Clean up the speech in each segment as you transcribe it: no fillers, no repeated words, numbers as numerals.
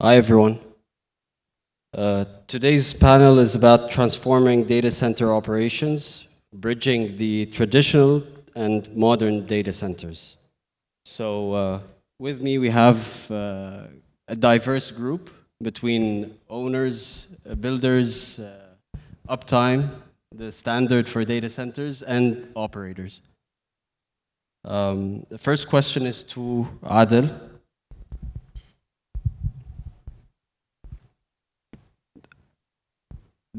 Hi, everyone. Today's panel is about transforming data center operations, bridging the traditional and modern data centers. So with me, we have a diverse group between owners, builders, uptime, the standard for data centers, and operators. The first question is to Adel.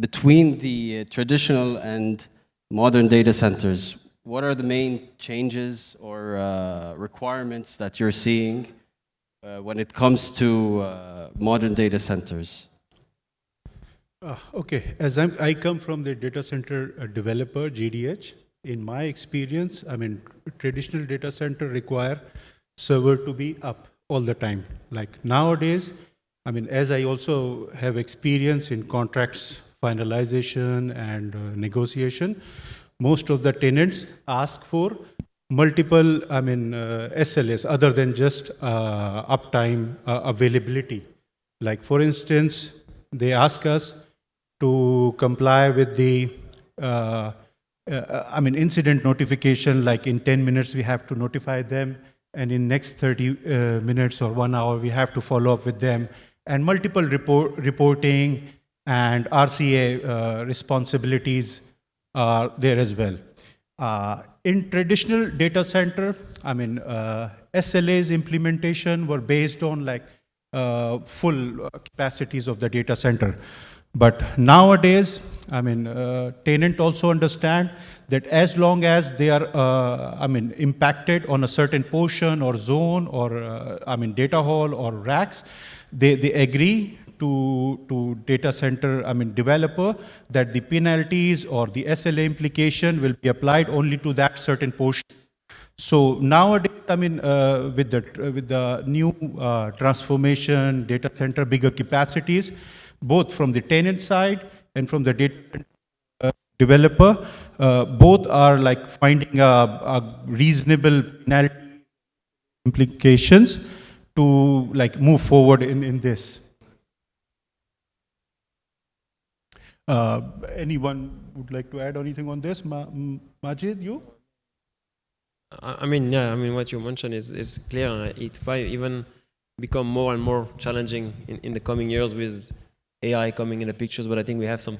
Between the traditional and modern data centers, what are the main changes or requirements that you're seeing when it comes to modern data centers? Okay, as I come from the data center developer, GDH, in my experience, I mean, traditional data center require server to be up all the time. Like nowadays, I mean, as I also have experience in contracts finalization and negotiation, most of the tenants ask for multiple, I mean, SLAs other than just uptime availability. Like for instance, they ask us to comply with the I mean, incident notification, like in 10 minutes we have to notify them, and in next 30 minutes or 1 hour we have to follow up with them, and multiple reporting and RCA responsibilities are there as well. In traditional data center, I mean, SLA's implementation were based on like full capacities of the data center. But nowadays, I mean, tenant also understand that as long as they are, I mean, impacted on a certain portion or zone or, I mean, data hall or racks, they agree to data center, I mean, developer, that the penalties or the SLA implication will be applied only to that certain portion. So nowadays, I mean, with the new transformation, data center, bigger capacities, both from the tenant side and from the data center developer, both are like finding a reasonable penalty implications to like move forward in this. Anyone would like to add anything on this? Majid, you? I mean, yeah, I mean, what you mentioned is clear. It might even become more and more challenging in the coming years with AI coming in the pictures, but I think we have some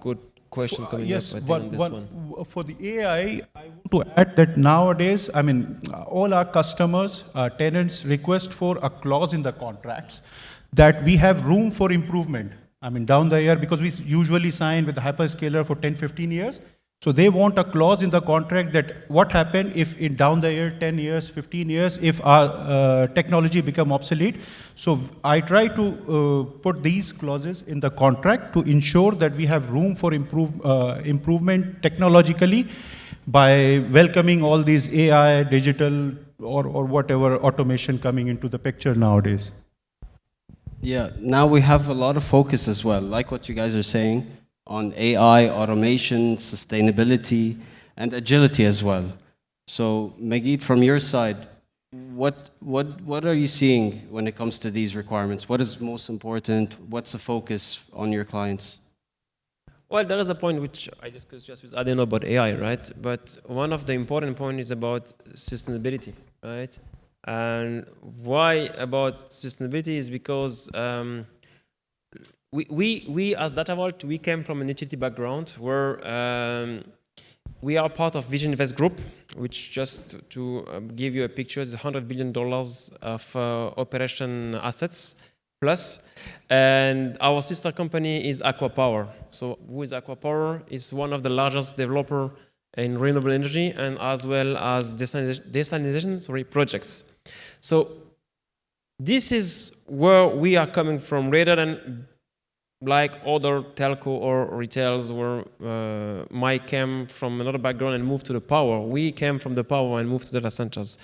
good question coming yes, up, I think, on this one. For the AI, I want to add that nowadays, I mean, all our customers, tenants request for a clause in the contracts that we have room for improvement. I mean, down the year, because we usually sign with the hyperscaler for 10, 15 years. So they want a clause in the contract that what happen if in down the year, 10 years, 15 years, if our technology become obsolete. So I try to put these clauses in the contract to ensure that we have room for improvement technologically by welcoming all these AI, digital, or whatever automation coming into the picture nowadays. Yeah, now we have a lot of focus as well, like what you guys are saying, on AI, automation, sustainability, and agility as well. So, Magid, from your side, what are you seeing when it comes to these requirements? What is most important? What's the focus on your clients? Well, there is a point which I discussed just with Adeno about AI, right? But one of the important points is about sustainability, right? And why about sustainability is because we as Data Vault, we came from an utility background where we are part of Vision Invest Group, which just to give you a picture is $100 billion of operation assets plus. And our sister company is Aqua Power. So who is Aqua Power? Is one of the largest developer in renewable energy and as well as desalination projects. So this is where we are coming from, rather than like other telco or retails where Mike came from another background and moved to the power. We came from the power and moved to data centers.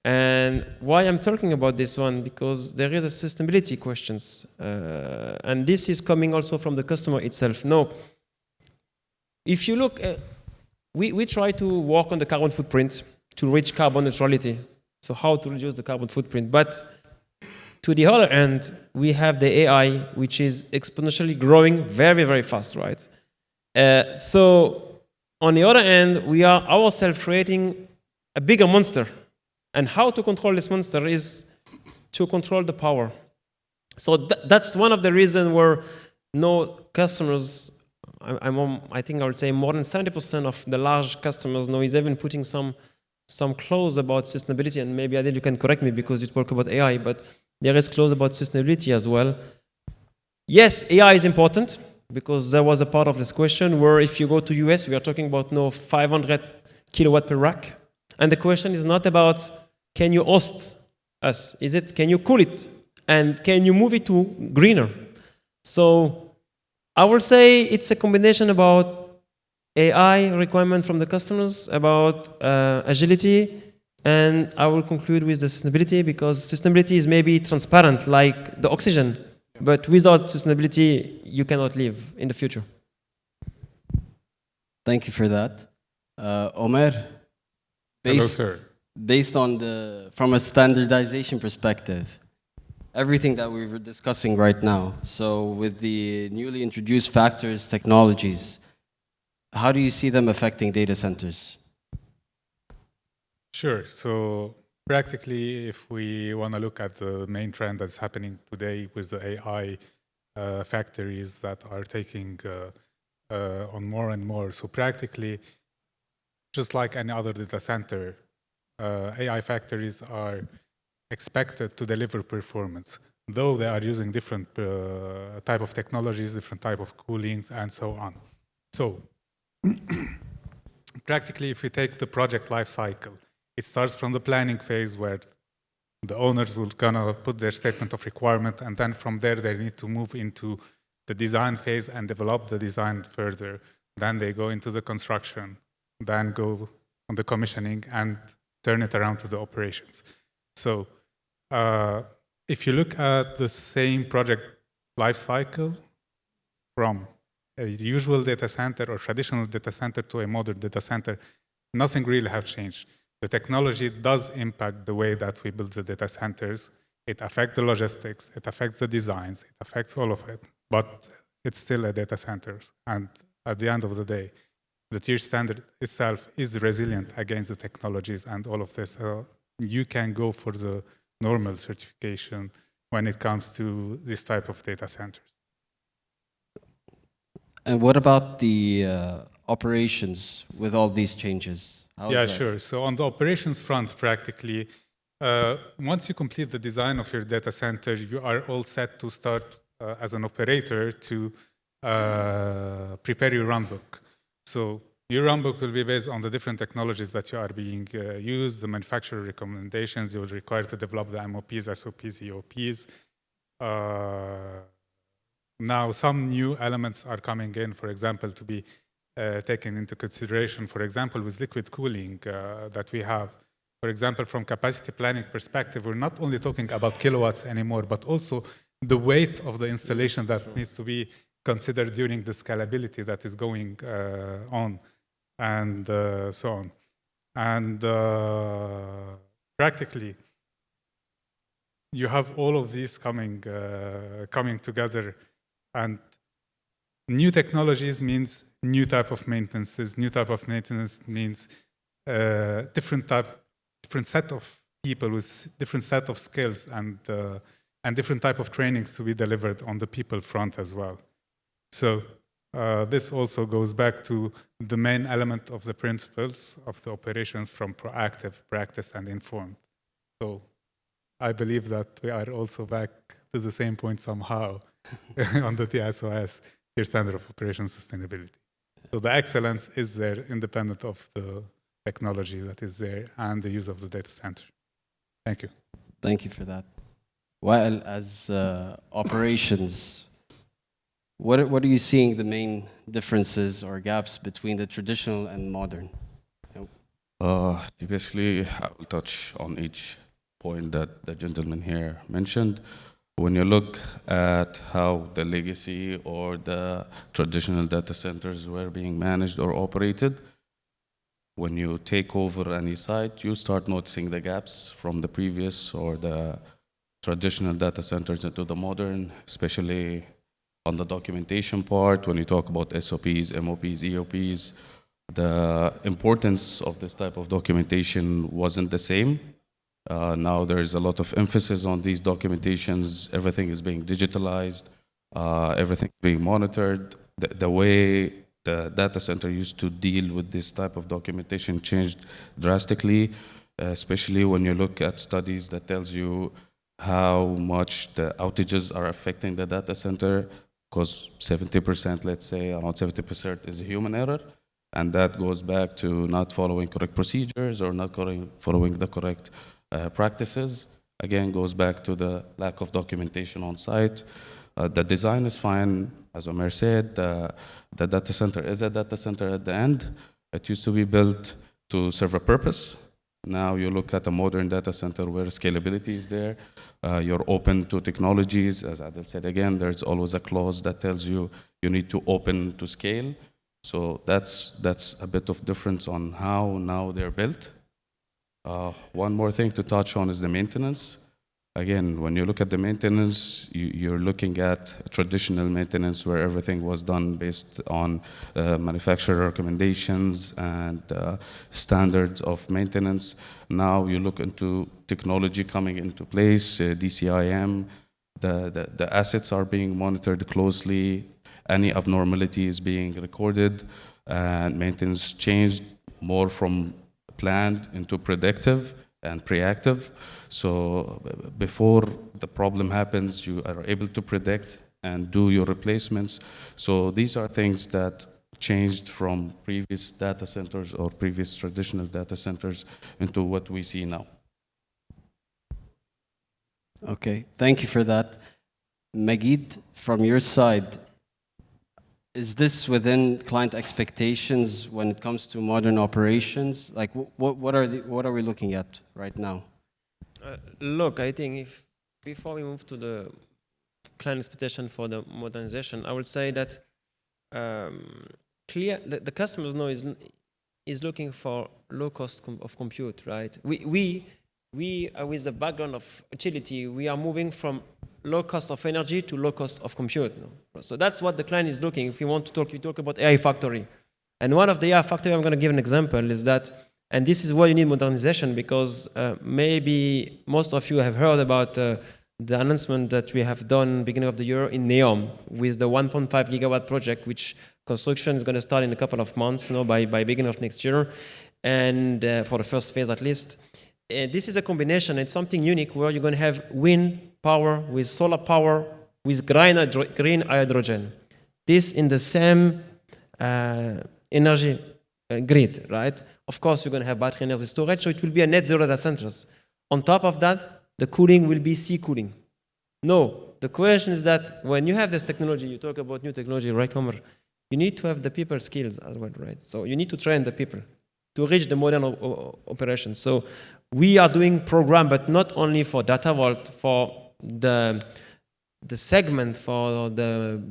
And why I'm talking about this one, because there is a sustainability questions. And this is coming also from the customer itself. No, if you look, we try to work on the carbon footprint to reach carbon neutrality. So how to reduce the carbon footprint. But To the other end, we have the AI, which is exponentially growing very, very fast, right? So on the other end, we are ourselves creating a bigger monster. And how to control this monster is to control the power. So that's one of the reasons where no customers, I think I would say more than 70% of the large customers now is even putting some clause about sustainability, and maybe Adil, you can correct me because you talk about AI, but there is clause about sustainability as well. Yes, AI is important because there was a part of this question where if you go to US, we are talking about now 500 kilowatt per rack. And the question is not about can you host us? Is it can you cool it? And can you move it to greener? So I will say it's a combination about AI requirement from the customers, about agility, and I will conclude with the sustainability because sustainability is maybe transparent like the oxygen, but without sustainability, you cannot live in the future. Thank you for that. Omer, Hello, sir. based on from a standardization perspective, everything that we were discussing right now, so with the newly introduced factors, technologies, how do you see them affecting data centers? Sure. So practically, if we want to look at the main trend that's happening today with the AI factories that are taking on more and more. So practically, just like any other data center, AI factories are expected to deliver performance, though they are using different type of technologies, different type of coolings, and so on. So practically, if we take the project life cycle, it starts from the planning phase where the owners will kind of put their statement of requirement, and then from there they need to move into the design phase and develop the design further. Then they go into the construction, then go on the commissioning and turn it around to the operations. So if you look at the same project life cycle from a usual data center or traditional data center to a modern data center, nothing really has changed. The technology does impact the way that we build the data centers. It affects the logistics, it affects the designs, it affects all of it, but it's still a data center. And at the end of the day, the tier standard itself is resilient against the technologies and all of this. You can go for the normal certification when it comes to this type of data centers. And what about the operations with all these changes? Yeah, sure. So on the operations front, practically, once you complete the design of your data center, you are all set to start as an operator to prepare your runbook. So your runbook will be based on the different technologies that you are being used, the manufacturer recommendations. You will require to develop the MOPs, SOPs, EOPs. Now, some new elements are coming in, for example, to be taken into consideration, for example, with liquid cooling that we have. For example, from capacity planning perspective, we're not only talking about kilowatts anymore, but also the weight of the installation that needs to be considered during the scalability that is going on, and so on. And practically, you have all of these coming together, and new technologies means new type of maintenances. New type of maintenance means different set of people with different set of skills and different type of trainings to be delivered on the people front as well. So this also goes back to the main element of the principles of the operations from proactive, practice, and informed. So I believe that we are also back to the same point somehow on the TSOS, Tier Standard of Operation Sustainability. So the excellence is there, independent of the technology that is there and the use of the data center. Thank you. Thank you for that. Well, as operations, what are you seeing the main differences or gaps between the traditional and modern? Basically, I will touch on each point that the gentleman here mentioned. When you look at how the legacy or the traditional data centers were being managed or operated, when you take over any site, you start noticing the gaps from the previous or the traditional data centers into the modern, especially on the documentation part. When you talk about SOPs, MOPs, EOPs, the importance of this type of documentation wasn't the same. Now there is a lot of emphasis on these documentations. Everything is being digitalized, everything being monitored. The way the data center used to deal with this type of documentation changed drastically, especially when you look at studies that tells you how much the outages are affecting the data center, because 70%, let's say, around 70% is human error. And that goes back to not following correct procedures or not following the correct practices. Again, goes back to the lack of documentation on site. The design is fine. As Omer said, the data center is a data center at the end. It used to be built to serve a purpose. Now you look at a modern data center where scalability is there. You're open to technologies. As Adel said again, there's always a clause that tells you you need to open to scale. So that's a bit of difference on how now they're built. One more thing to touch on is the maintenance. Again, when you look at the maintenance, you're looking at traditional maintenance where everything was done based on manufacturer recommendations and standards of maintenance. Now you look into technology coming into place, DCIM, the assets are being monitored closely, any abnormality is being recorded, and maintenance changed more from planned into predictive and reactive. So before the problem happens, you are able to predict and do your replacements. So these are things that changed from previous data centers or previous traditional data centers into what we see now. Okay, thank you for that. Magid, from your side, is this within client expectations when it comes to modern operations? Like, what are we looking at right now? Look, I think before we move to the client expectation for the modernization, I would say that the customers know is looking for low cost of compute, right? We with the background of utility, we are moving from low cost of energy to low cost of compute. So that's what the client is looking. If you want to talk, you talk about AI factory. And one of the AI factory, I'm going to give an example, is that, and this is why you need modernization, because maybe most of you have heard about the announcement that we have done beginning of the year in NEOM with the 1.5 gigawatt project, which construction is going to start in a couple of months, by beginning of next year, and for the first phase at least. This is a combination. It's something unique where you're going to have wind power with solar power with green hydrogen. This in the same energy grid, right? Of course, you're going to have battery energy storage, so it will be a net zero data centers. On top of that, the cooling will be sea cooling. No, the question is that when you have this technology, you talk about new technology, right, Omer? You need to have the people skills as well, right? So you need to train the people to reach the modern operations. So we are doing program, but not only for Data Vault, for the segment, for the,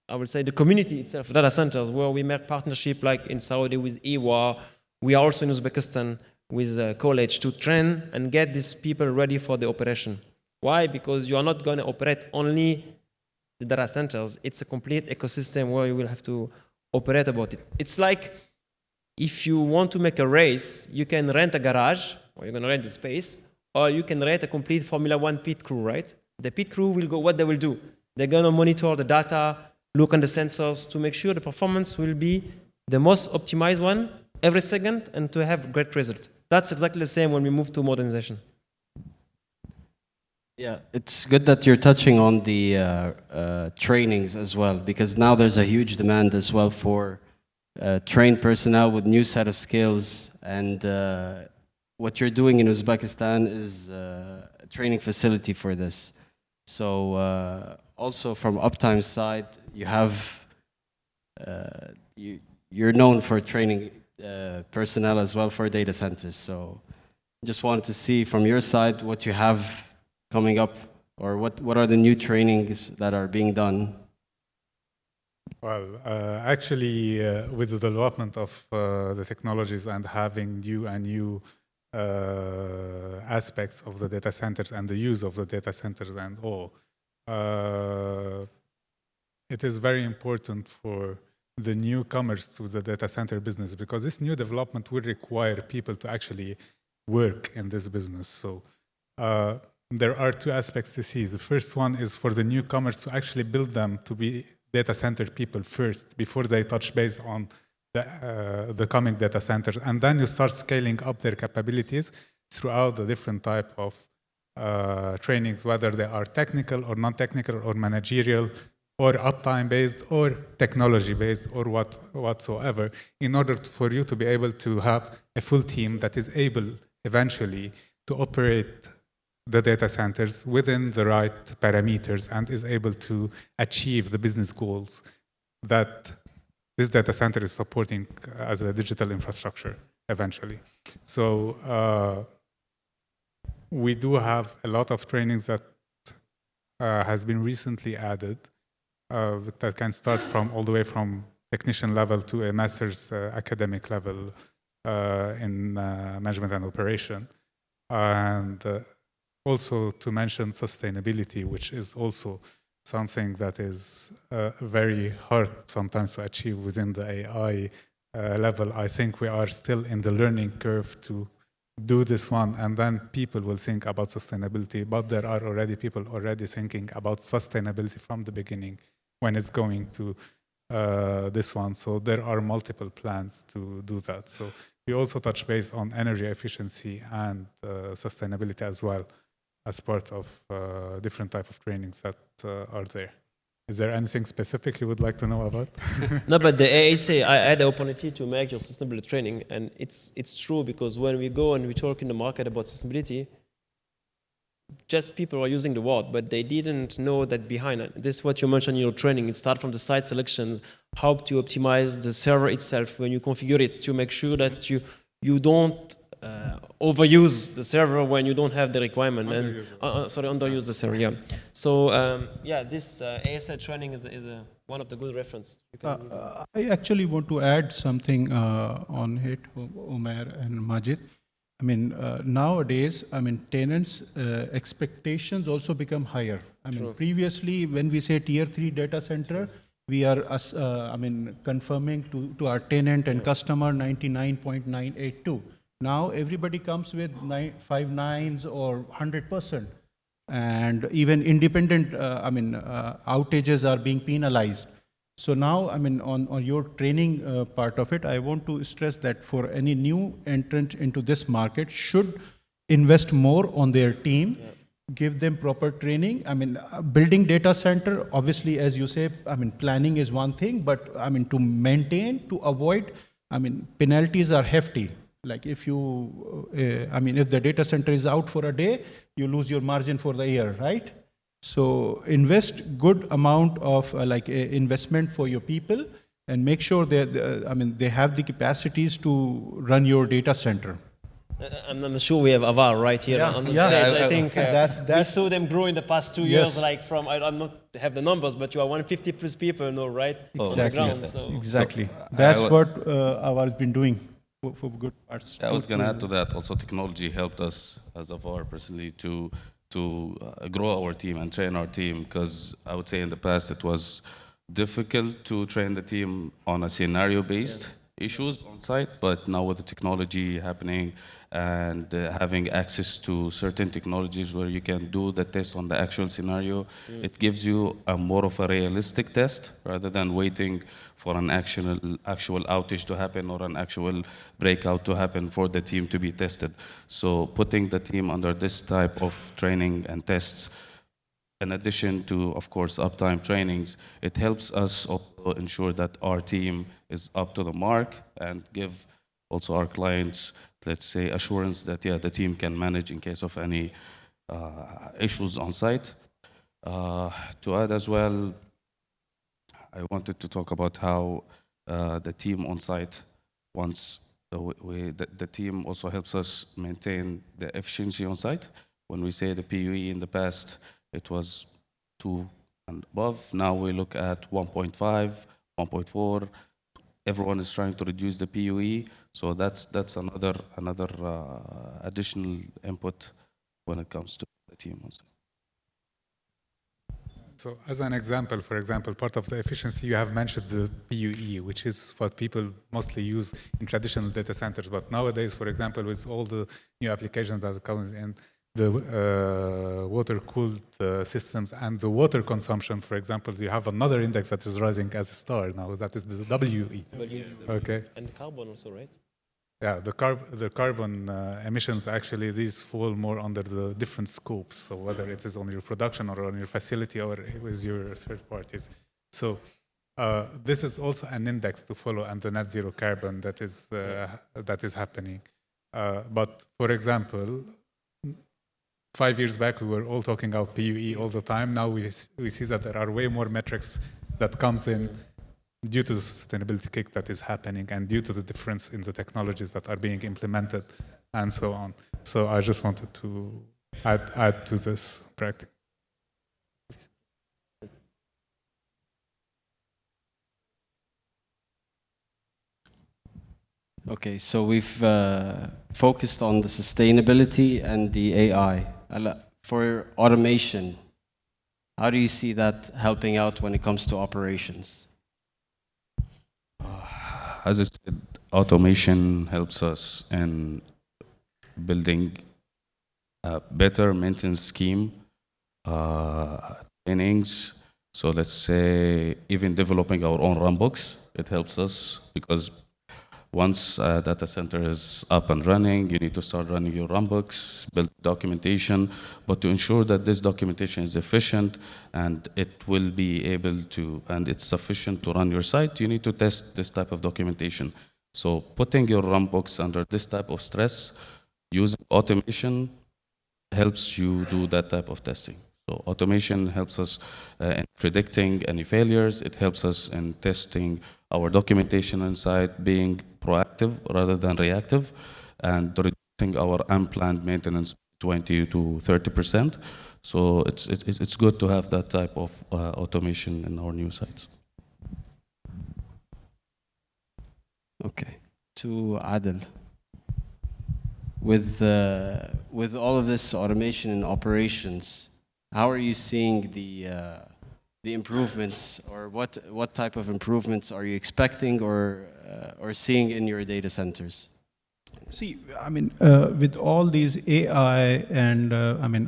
I would say, the community itself, data centers, where we make partnership like in Saudi with EWA. We are also in Uzbekistan with a college to train and get these people ready for the operation. Why? Because you are not going to operate only the data centers. It's a complete ecosystem where you will have to operate about it. It's like if you want to make a race, you can rent a garage, or you're going to rent the space, or you can rent a complete Formula One pit crew, right? The pit crew will go, what they will do? They're going to monitor the data, look on the sensors to make sure the performance will be the most optimized one every second and to have great results. That's exactly the same when we move to modernization. Yeah, it's good that you're touching on the trainings as well, because now there's a huge demand as well for trained personnel with new set of skills. And what you're doing in Uzbekistan is a training facility for this. So also from Uptime side, you have, you're known for training personnel as well for data centers. So just wanted to see from your side what you have coming up, or what are the new trainings that are being done? Well, actually, with the development of the technologies and having new aspects of the data centers and the use of the data centers and all. It is very important for the newcomers to the data center business because this new development will require people to actually work in this business. So there are two aspects to see. The first one is for the newcomers to actually build them to be data center people first before they touch base on the coming data centers. And then you start scaling up their capabilities throughout the different type of trainings, whether they are technical or non-technical or managerial or uptime based or technology based or whatsoever, in order for you to be able to have a full team that is able eventually to operate the data centers within the right parameters and is able to achieve the business goals that this data center is supporting as a digital infrastructure eventually. So we do have a lot of trainings that has been recently added that can start from all the way from technician level to a master's academic level in management and operation. And also to mention sustainability, which is also something that is very hard sometimes to achieve within the AI level. I think we are still in the learning curve to do this one, and then people will think about sustainability, but there are already people already thinking about sustainability from the beginning when it's going to this one. So there are multiple plans to do that. So we also touch base on energy efficiency and sustainability as well as part of different type of trainings that are there. Is there anything specific you would like to know about? No, but the AAC, I had the opportunity to make your sustainability training, and it's true because when we go and we talk in the market about sustainability, just people are using the word, but they didn't know that behind it. This is what you mentioned in your training. It starts from the site selection, how to optimize the server itself when you configure it to make sure that you don't overuse the server when you don't have the requirement. Underuse the server, yeah. So, this ASL training is one of the good reference. I actually want to add something on it, Umair and Majid. I mean, nowadays, I mean, tenants' expectations also become higher. I mean, previously, when we say tier 3 data center, we are, confirming to our tenant and customer 99.982. Now, everybody comes with 5 nines or 100%. And even independent, outages are being penalized. So now, I mean, on your training part of it, I want to stress that for any new entrant into this market should invest more on their team, give them proper training. I mean, building data center, obviously, as you say, I mean, planning is one thing, but I mean, to maintain, to avoid, I mean, penalties are hefty. Like if you, if the data center is out for a day, you lose your margin for the year, right? So invest good amount of investment for your people and make sure that, they have the capacities to run your data center. I'm sure we have Avar right here on the stage. I think we saw them grow in the past 2 years, like from, I'm not have the numbers, but you are 150 plus people, right? Exactly. On the ground, so. Exactly. That's what Avar's been doing for good parts. I was going to add to that. Also, technology helped us as Avar personally to grow our team and train our team, because I would say in the past it was difficult to train the team on a scenario-based issues on site, but now with the technology happening and having access to certain technologies where you can do the test on the actual scenario, it gives you a more of a realistic test rather than waiting for an actual outage to happen or an actual breakout to happen for the team to be tested. So putting the team under this type of training and tests, in addition to, of course, uptime trainings, it helps us also ensure that our team is up to the mark and give also our clients, let's say, assurance that, the team can manage in case of any issues on site. To add as well, I wanted to talk about how the team on site, once the team also helps us maintain the efficiency on site. When we say the PUE in the past, it was 2 and above. Now we look at 1.5, 1.4. everyone is trying to reduce the PUE, so that's another additional input when it comes to the team. So as an example, for example, part of the efficiency, you have mentioned the PUE, which is what people mostly use in traditional data centers. But nowadays, for example, with all the new applications that comes in, the water-cooled systems and the water consumption, for example, you have another index that is rising as a star now, that is the WE. Okay. And carbon also, right? Yeah, the carbon emissions, actually, these fall more under the different scopes. So whether it is on your production or on your facility or with your third parties. So this is also an index to follow, and the net zero carbon that is happening. But for example, 5 years back, we were all talking about PUE all the time. Now we see that there are way more metrics that comes in due to the sustainability kick that is happening and due to the difference in the technologies that are being implemented and so on. So I just wanted to add to this practice. Okay, so we've focused on the sustainability and the AI. For automation, how do you see that helping out when it comes to operations? As I said, automation helps us in building a better maintenance scheme, trainings. So let's say even developing our own runbooks, it helps us because once a data center is up and running, you need to start running your runbooks, build documentation, but to ensure that this documentation is efficient and it will be able to, and it's sufficient to run your site, you need to test this type of documentation. So putting your runbooks under this type of stress, using automation helps you do that type of testing. So automation helps us in predicting any failures. It helps us in testing our documentation inside, being proactive rather than reactive, and reducing our unplanned maintenance 20 to 30%. So it's good to have that type of automation in our new sites. Okay, to Adel. With all of this automation and operations, how are you seeing the improvements, or what type of improvements are you expecting or seeing in your data centers? See, I mean, with all these AI and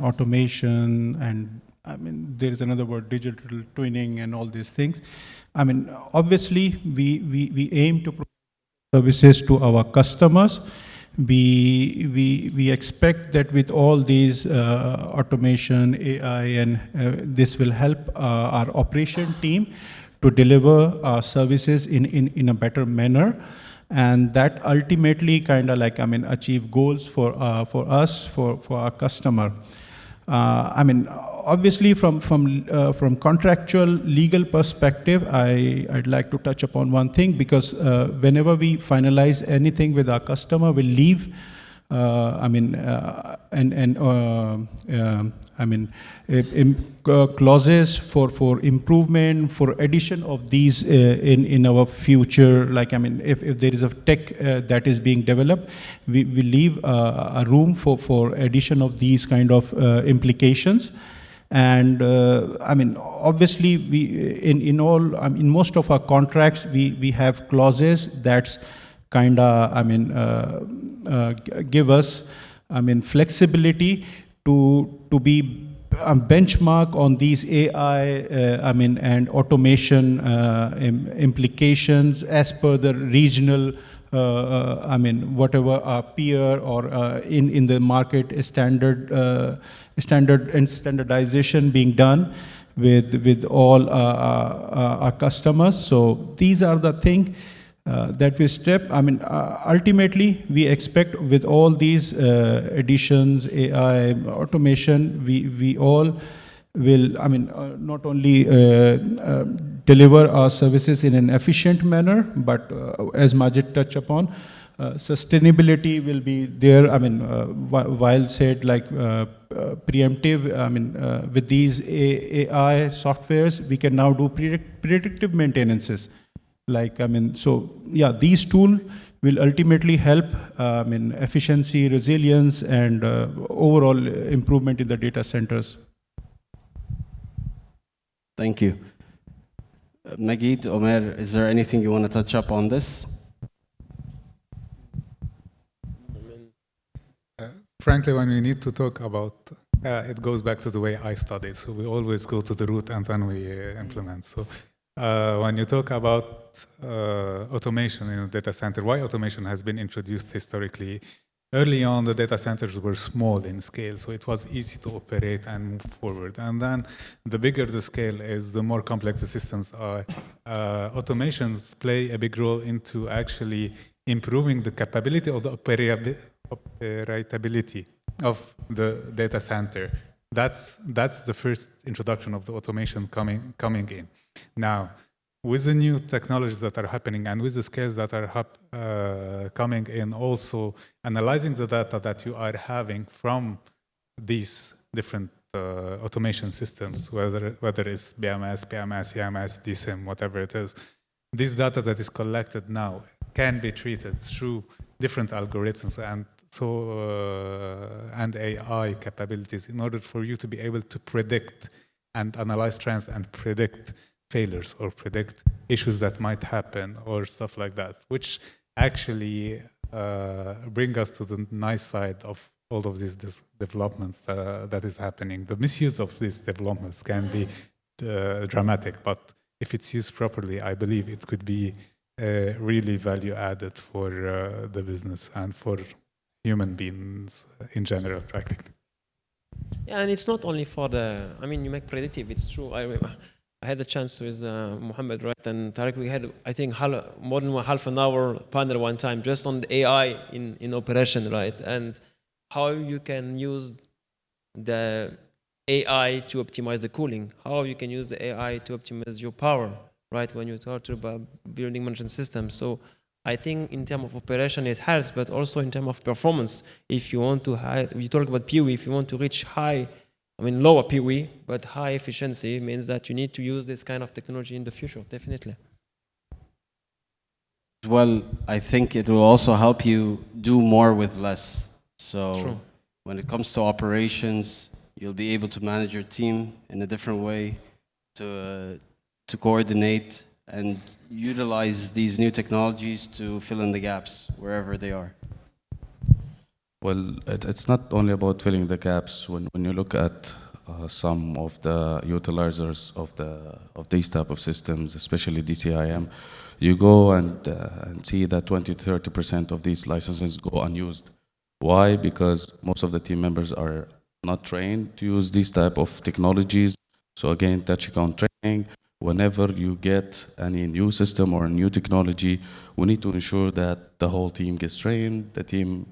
automation, and I mean, there is another word, digital twinning, and all these things. I mean, obviously, we aim to provide services to our customers. We expect that with all these automation, AI, and this will help our operation team to deliver our services in a better manner, and that ultimately kind of like achieve goals for us, for our customer. I mean, obviously, from contractual legal perspective, I'd like to touch upon one thing, because whenever we finalize anything with our customer, we leave clauses for improvement, for addition of these in our future. Like, I mean, if there is a tech that is being developed, we leave a room for addition of these kind of implications. And I mean, obviously, we in most of our contracts, we have clauses that's kind of give us flexibility to be a benchmark on these AI and automation implications as per the regional whatever our peer or in the market standard and standardization being done with all our customers. So these are the things that we step. I mean, ultimately, we expect with all these additions, AI, automation, we all will, not only deliver our services in an efficient manner, but as Majid touched upon, sustainability will be there. I mean, while said like preemptive, with these AI softwares, we can now do predictive maintenances. These tools will ultimately help in efficiency, resilience, and overall improvement in the data centers. Thank you. Magid, Omer, is there anything you want to touch up on this? Frankly, when we need to talk about, it goes back to the way I studied. So we always go to the root and then we implement. So when you talk about automation in a data center, why automation has been introduced historically? Early on, the data centers were small in scale, so it was easy to operate and move forward. And then the bigger the scale is, the more complex the systems are. Automations play a big role into actually improving the capability of the operability of the data center. That's the first introduction of the automation coming in. Now, with the new technologies that are happening and with the scales that are coming in, also analyzing the data that you are having from these different automation systems, whether it's BMS, PMS, EMS, DSIM, whatever it is, this data that is collected now can be treated through different algorithms and AI capabilities in order for you to be able to predict and analyze trends and predict failures or predict issues that might happen or stuff like that, which actually bring us to the nice side of all of these developments that is happening. The misuse of these developments can be dramatic, but if it's used properly, I believe it could be really value added for the business and for human beings in general, practically. Yeah, and it's not only for you make predictive, it's true. I had the chance with Mohammed, right, and Tariq. We had, I think, more than half an hour panel one time just on the AI in operation, right, and how you can use the AI to optimize the cooling, how you can use the AI to optimize your power, right, when you talk about building management systems. So I think in terms of operation it helps, but also in terms of performance, if you want to you talk about PUE, if you want to reach lower PUE, but high efficiency means that you need to use this kind of technology in the future, definitely. Well, I think it will also help you do more with less. So True. When it comes to operations, you'll be able to manage your team in a different way, to coordinate and utilize these new technologies to fill in the gaps wherever they are. Well, it's not only about filling the gaps. When you look at some of the utilizers of these type of systems, especially DCIM, you go and see that 20 to 30% of these licenses go unused. Why? Because most of the team members are not trained to use these type of technologies. So again, touching on training, whenever you get any new system or a new technology, we need to ensure that the whole team gets trained, the team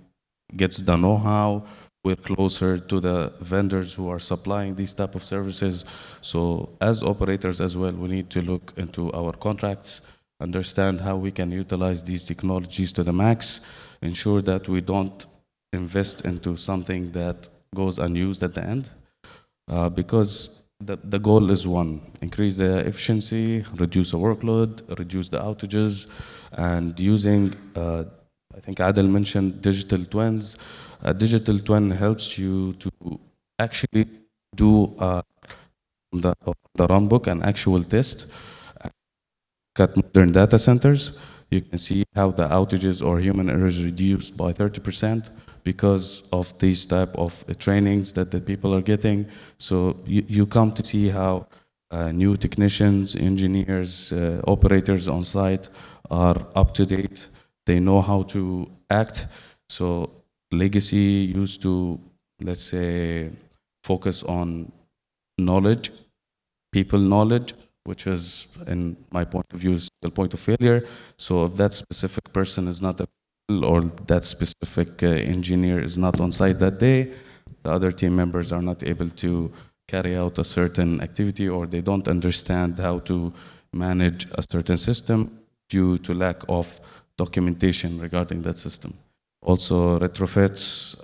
gets the know-how. We're closer to the vendors who are supplying these type of services. So as operators as well, we need to look into our contracts, understand how we can utilize these technologies to the max, ensure that we don't invest into something that goes unused at the end, because the goal is one: increase the efficiency, reduce the workload, reduce the outages, and using, I think Adel mentioned digital twins. A digital twin helps you to actually do the runbook, an actual test at modern data centers. You can see how the outages or human errors reduced by 30% because of these type of trainings that the people are getting. So you come to see how new technicians, engineers, operators on site are up to date. They know how to act. So legacy used to, let's say, focus on knowledge, people knowledge, which is, in my point of view, is the point of failure. So if that specific person is not available or that specific engineer is not on site that day, the other team members are not able to carry out a certain activity, or they don't understand how to manage a certain system due to lack of documentation regarding that system. Also retrofits,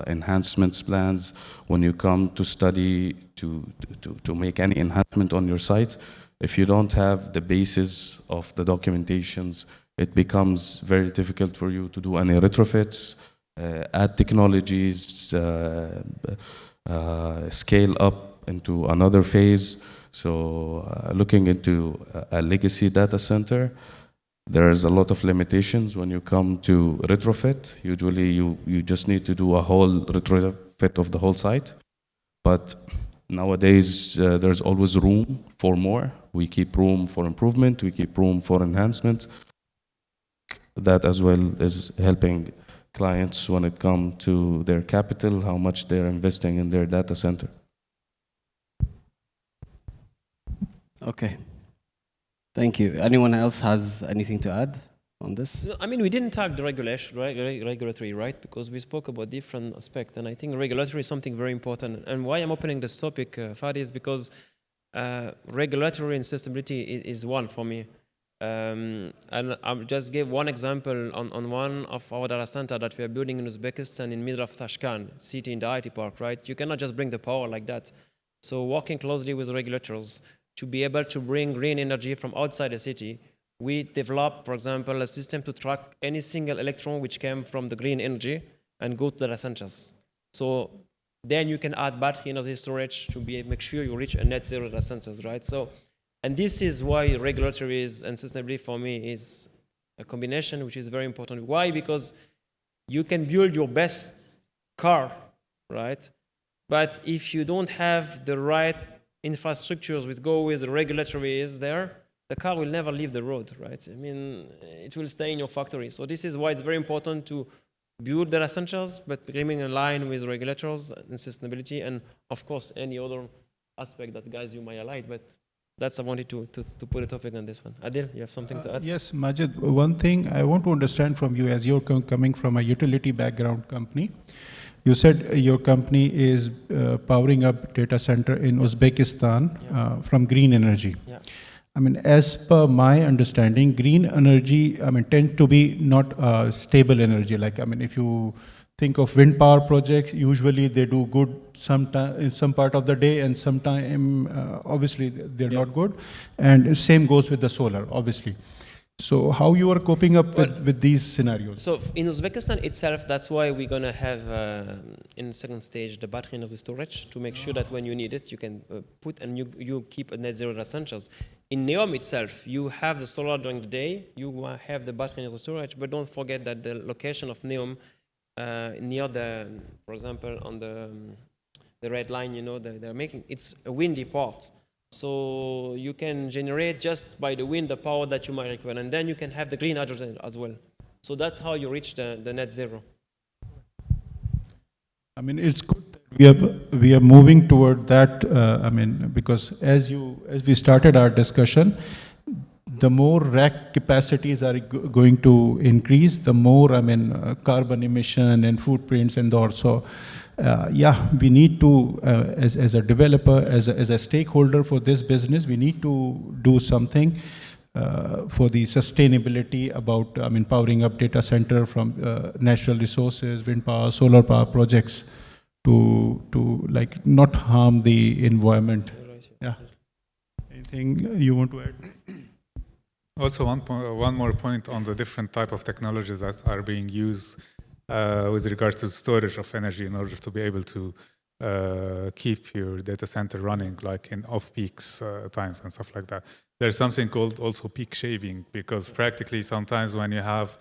enhancements plans. When you come to study to make any enhancement on your site, If you don't have the basis of the documentations, it becomes very difficult for you to do any retrofits, add technologies, scale up into another phase. So looking into a legacy data center, there's a lot of limitations when you come to retrofit. Usually you just need to do a whole retrofit of the whole site. But nowadays, there's always room for more. We keep room for improvement. We keep room for enhancement. That as well is helping clients when it comes to their capital, how much they're investing in their data center. Okay. Thank you. Anyone else has anything to add on this? I mean, we didn't tag the regulatory, right? Because we spoke about different aspects, and I think regulatory is something very important. And why I'm opening this topic, Fadi, is because regulatory and sustainability is one for me. And I'll just give one example on one of our data center that we are building in Uzbekistan in middle of Tashkent city in the IT park, right? You cannot just bring the power like that. So working closely with regulators to be able to bring green energy from outside the city, we developed, for example, a system to track any single electron which came from the green energy and go to the data centers. So then you can add battery energy storage to make sure you reach a net zero data centers, right? So, and this is why regulatory and sustainability for me is a combination which is very important. Why? Because you can build your best car, right? But if you don't have the right infrastructures which go with the regulatory is there, the car will never leave the road, right? I mean, it will stay in your factory. So this is why it's very important to build data centers, but remaining in line with regulators and sustainability, and of course, any other aspect that guys you might highlight. But that's I wanted to put a topic on this one. Adil, you have something to add? Yes, Majid, one thing I want to understand from you, as you're coming from a utility background company, you said your company is powering up data center in Uzbekistan from green energy. Yeah. I mean, as per my understanding, green energy, I mean, tend to be not stable energy. Like, I mean, if you think of wind power projects, usually they do good sometime in some part of the day, and sometime obviously they're not good. And same goes with the solar, obviously. So how you are coping up with these scenarios? So in Uzbekistan itself, that's why we're going to have in the second stage the battery energy storage to make sure that when you need it, you can put and you keep a net zero data centers. In NEOM itself, you have the solar during the day, you have the battery energy storage, but don't forget that the location of NEOM near the, for example, on the red line, you know, they're making, it's a windy part. So you can generate just by the wind the power that you might require, and then you can have the green hydrogen as well. So that's how you reach the net zero. I mean, it's good that we are moving toward that. I mean, because as we started our discussion, the more rack capacities are going to increase, the more, I mean, carbon emission and footprints and also. Yeah, we need to, as a developer, as a stakeholder for this business, we need to do something for the sustainability about, I mean, powering up data center from natural resources, wind power, solar power projects to like not harm the environment. Yeah. Anything you want to add? Also, one more point on the different type of technologies that are being used with regards to storage of energy in order to be able to keep your data center running, like in off-peaks times and stuff like that. There's something called also peak shaving, because practically sometimes when you have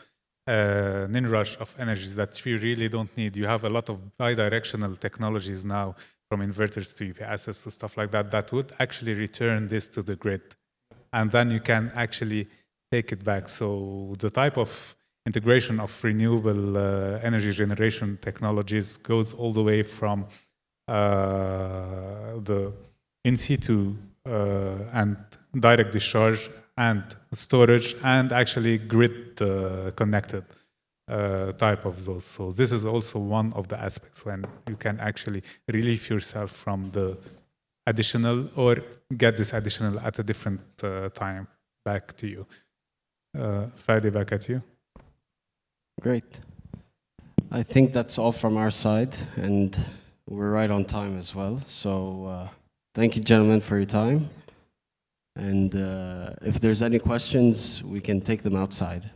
an inrush of energies that you really don't need, you have a lot of bidirectional technologies now, from inverters to UPSs to stuff like that, that would actually return this to the grid. And then you can actually take it back. So the type of integration of renewable energy generation technologies goes all the way from the in situ and direct discharge and storage and actually grid connected type of those. So this is also one of the aspects when you can actually relieve yourself from the additional or get this additional at a different time back to you. Fadi, back at you. Great. I think that's all from our side, and we're right on time as well. So thank you, gentlemen, for your time. And if there's any questions, we can take them outside.